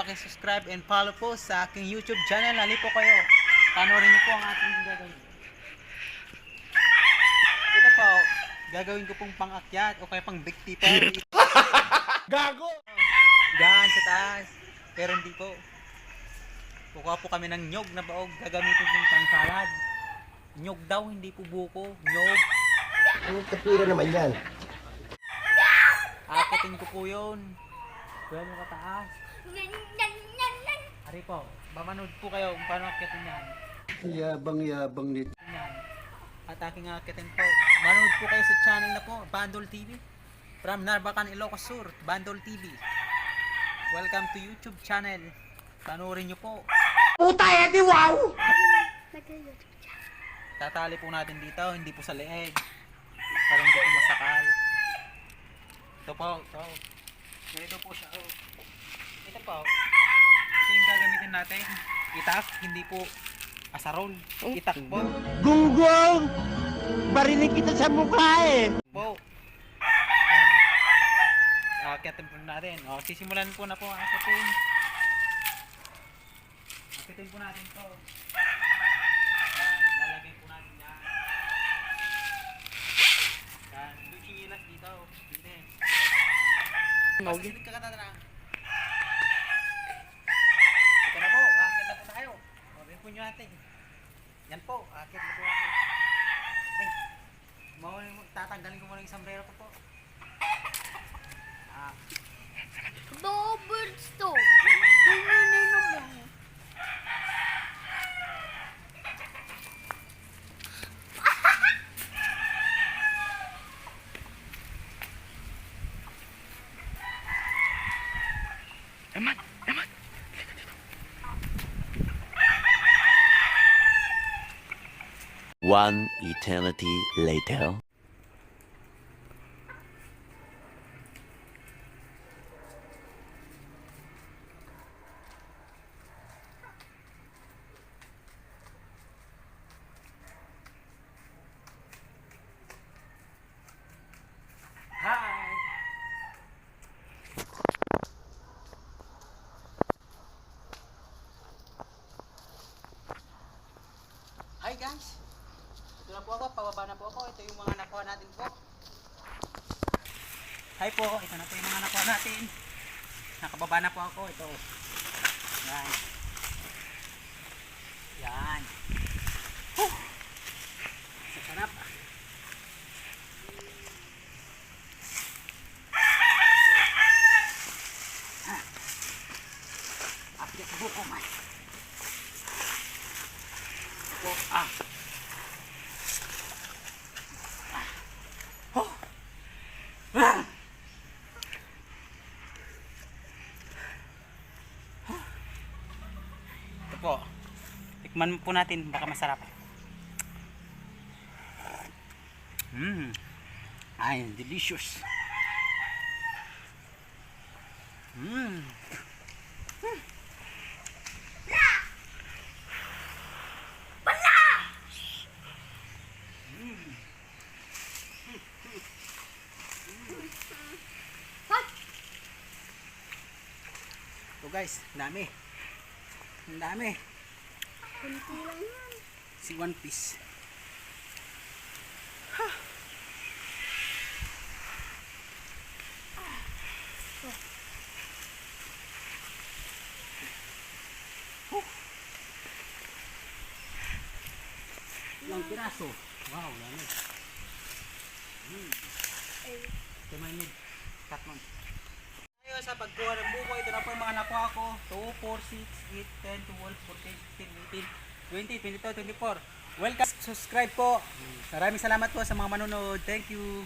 paki-subscribe and follow po sa aking YouTube channel. Hali po kayo. Panoorin niyo po ang ating gagawin. Ito po, gagawin ko pong pang-akyat o kaya pang-big tipper. Gago! Diyan sa taas. Pero hindi po. Kukuha po kami ng nyog na baog. Gagamitin pong pang-salad. Nyog daw, hindi po buko. Nyog. Anong kapira naman yan? Akitin ko po yun. Gano'n kataas. Ari po, mamanood po kayo kung paano akitin yan. Yabang-yabang nito. Yan. At aking akitin po. Manood po kayo sa channel na po, Bandol TV. From Narbacan, Ilocos Sur, Bandol TV. Welcome to YouTube channel. Panoorin nyo po. Puta edi wow! Tatali po natin dito, hindi po sa leeg. Para hindi po masakal. Ito po, ito. Ganito po siya. Oh. Ito po. Ito yung gagamitin natin. Itak, hindi po asarol. Itak po. Gunggong! Barinig kita sa mukha eh! Po. Akitin po natin. O, sisimulan po na po ang akitin. Akitin po natin to. Yan, lalagay po natin yan. Yan, iilas dito. Hindi. Pasilid ka katatara. Ito na po, akit na po tayo. O, rin po nyo natin. Yan po, akit na po ako. Ay, tatanggalin ko muna yung sombrero ko po. Double stone. Duminin mo. One eternity later. Hi! Hi guys! Ito na po ako, pababa na po ako. Ito yung mga nakuha natin po. Hi po, ito na po yung mga nakuha natin. Nakababa na po ako. Ito. Yan. Yan. Huh! Sa sarap. Akyat buko man. Ito, Ito po. Tikman po natin, baka masarap. Ay, delicious. Ito guys, dami. Ang dami. Kunti lang yan. Si One Piece. Ilang piraso. Wow, dami. Kumain cut mo. Tayo sa pagkuha ng buko, ito na po yung mga nakuha ko. 2, 4, 6, 8, 10, 12, 14, 15, 16, 17, 20, 22, 24. Welcome, subscribe po. Maraming salamat po sa mga manonood. Thank you.